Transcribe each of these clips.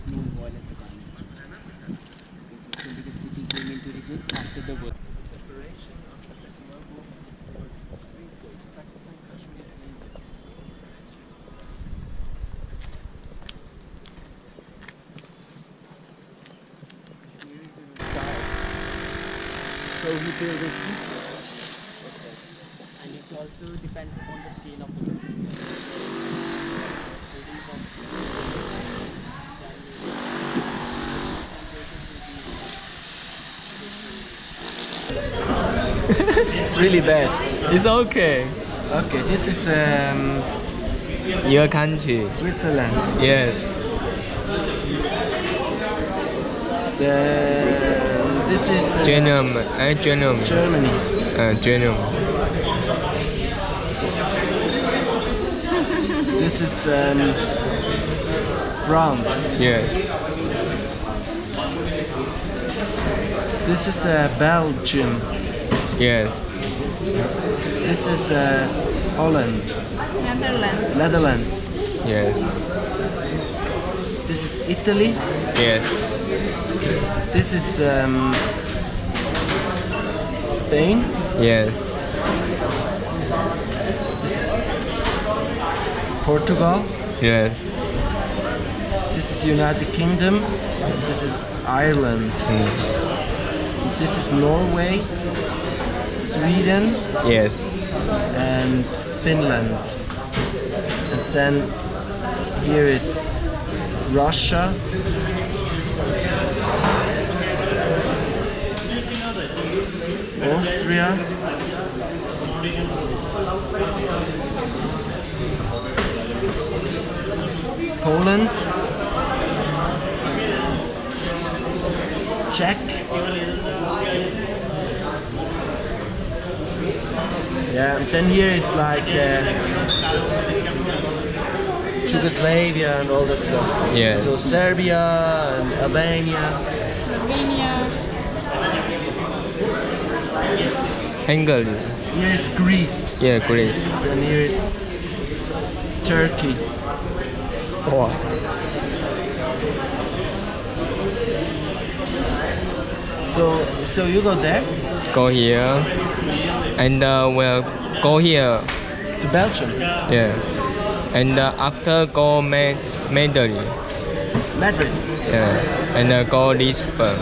no violence economy. So Chandigarh city came into region after the war. Separation of the Second World War was three states: Pakistan, Kashmir, and India. Here is a tower. So he built it. And it also depends on the scale of the building. It's really bad. It's okay. Okay, this is Your country. Switzerland. Yes. This is Germany. Germany. Germany. This is France. Yeah. This is Belgium. Yes. This is Holland. Netherlands. Yes. This is Italy. Yes. This is Spain. Yes. This is Portugal. Yes. This is United Kingdom. This is Ireland. This is Norway, Sweden, Yes. and Finland. And then here it's Russia, Austria, Poland, Czech, yeah, and then here is like Yugoslavia and all that stuff. Yeah. So Serbia and Albania. Hungary. Here is Greece. Yeah, Greece. And here is Turkey. Oh. So you go there Go here. And we'll go here. to Belgium, Yeah. And after go Madrid. Madrid. Yeah. And go Lisbon.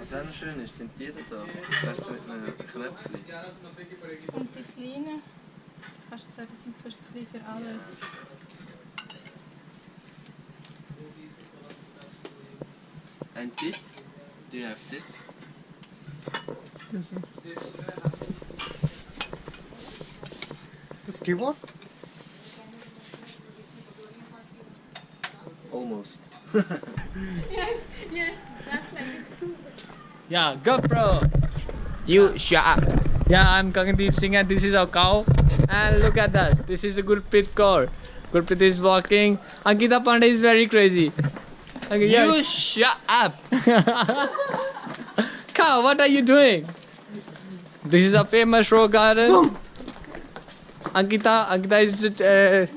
Was auch noch schön ist, sind die da. Weißt du, mit einem Knöpfchen. Und die Kleinen, kannst du sagen, sind für alles. And this? Do you have this? This keyboard? Almost. Yes, that's like it. Yeah, GoPro. You shut up. Yeah, I'm Gagandeep Singh and this is our cow. And look at us. This is a Gurpreet Kaur. Gurpreet is walking. Ankita Pandey is very crazy. You shut up. Cow, what are you doing? This is a famous rock garden. Boom. Ankita is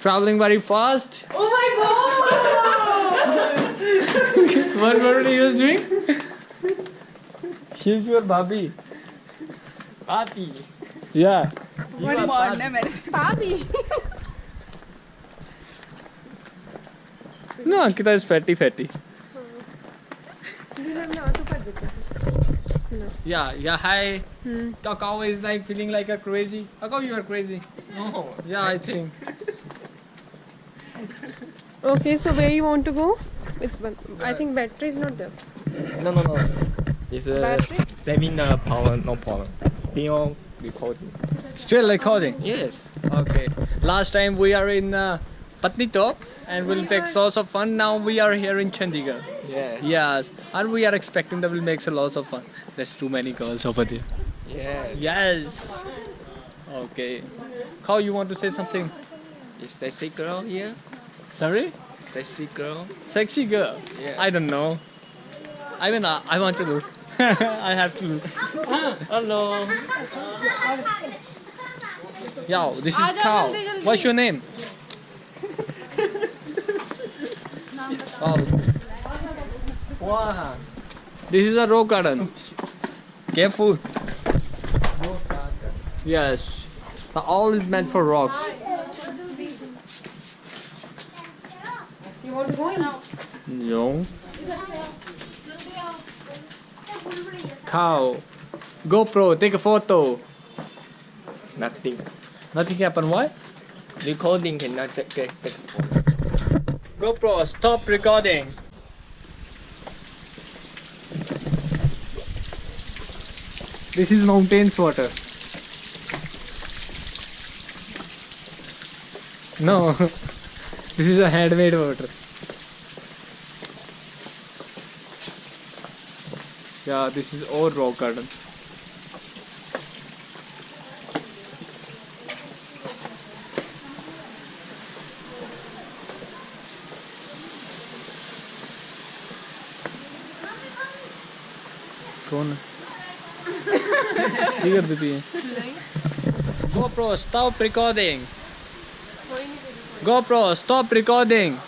traveling very fast. Oh my god! What are you doing? He's your baby. Papi. Yeah. What mod name is Papi? No, Ankita is fatty. Yeah, hi. The cow is like feeling like a crazy. How come you are crazy? No. Yeah, I think. Okay, so where you want to go? I think battery is not there. No. It's Battery? saving the power, no problem. Still recording. Still recording? Yes. Okay. Last time we are in Patnitop and we'll make lots of fun. Now we are here in Chandigarh. Yeah. Yes. And we are expecting that we'll make a lots of fun. There's too many girls over there. Yeah. Yes. Okay. How you want to say something? Is sexy girl here? Sorry? Sexy girl? Sexy girl? Yeah. I don't know. I mean, I want to look. I have to look. Hello. Yo, this is Cow. What's your name? Oh. Wow. This is a rock garden. Careful. Yes. The all is meant for rocks. You want to go in? No. Cow. GoPro, take a photo. Nothing. Nothing happened. Why? Recording cannot take. GoPro, stop recording. This is mountains water. No, this is a handmade water. Yeah, this is all rock garden. कौन ये कर देती है GoPro stop recording GoPro stop recording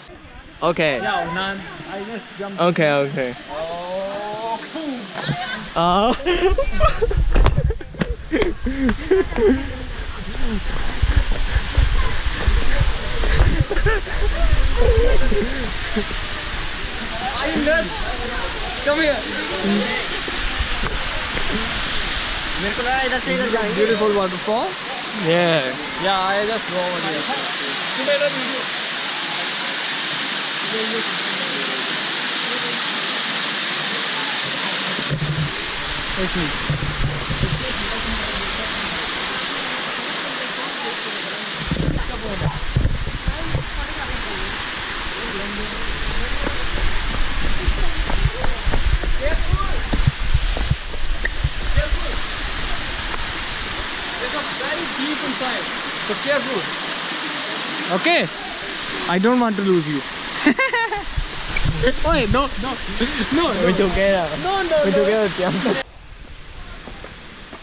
Okay. yeah Nan I just jumped Okay, okay. are you nuts come here beautiful waterfall Yeah. yeah I just go over here very deep inside, so careful. Okay, I don't want to lose you. Oi, no. We're together. We're together.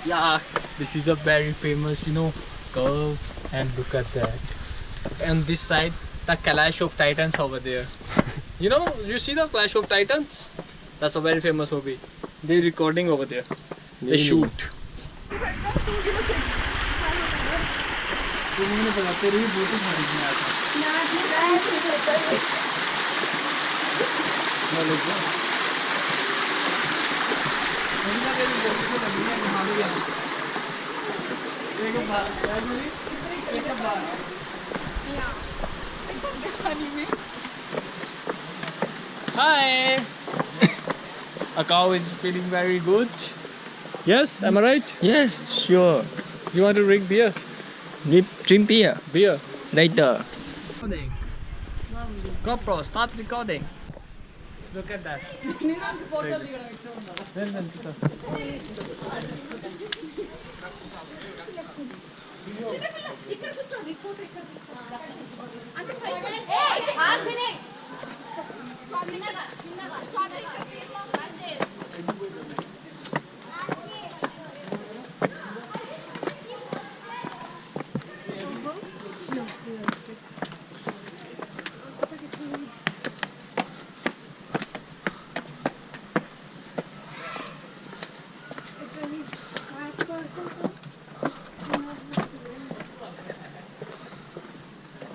Yeah, this is a very famous, curve, and look at that. And this side, the Clash of Titans over there. You see the Clash of Titans? That's a very famous movie. They're recording over there. They shoot. Hi! A cow is feeling very good. Yes, am I right? Yes, sure. You want to drink beer? Drink beer Beer. later. GoPro, start recording. Look at that.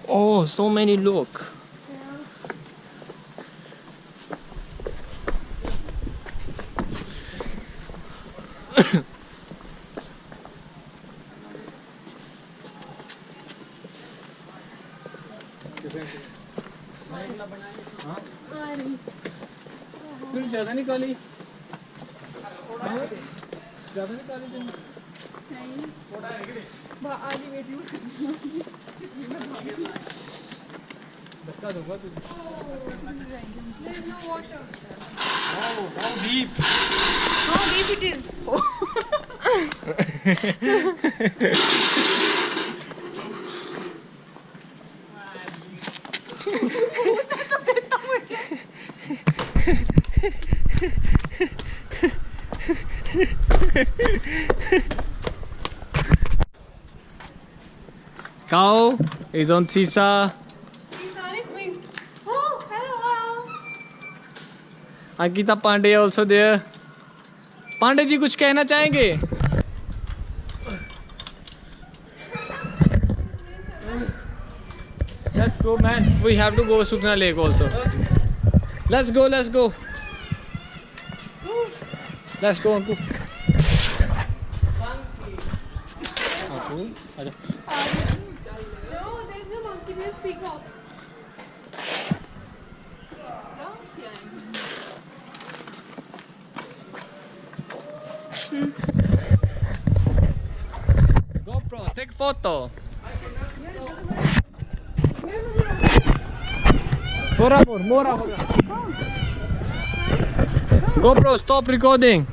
Oh, so many look. तूने ज़्यादा निकाली? ज़्यादा निकाली तुमने? आगे बैठी हूँ How deep? How deep it is? Cow is on Sisa. Oh, hello. Ankita Pandey also there. Pandey ji कुछ कहना चाहेंगे? Let's go, man. We have to go Sukna Lake also. Let's go, let's go. Let's go, Anku. Anku, aja. No, there's no monkey, there's peacock. GoPro, take photo. More. GoPro, stop recording.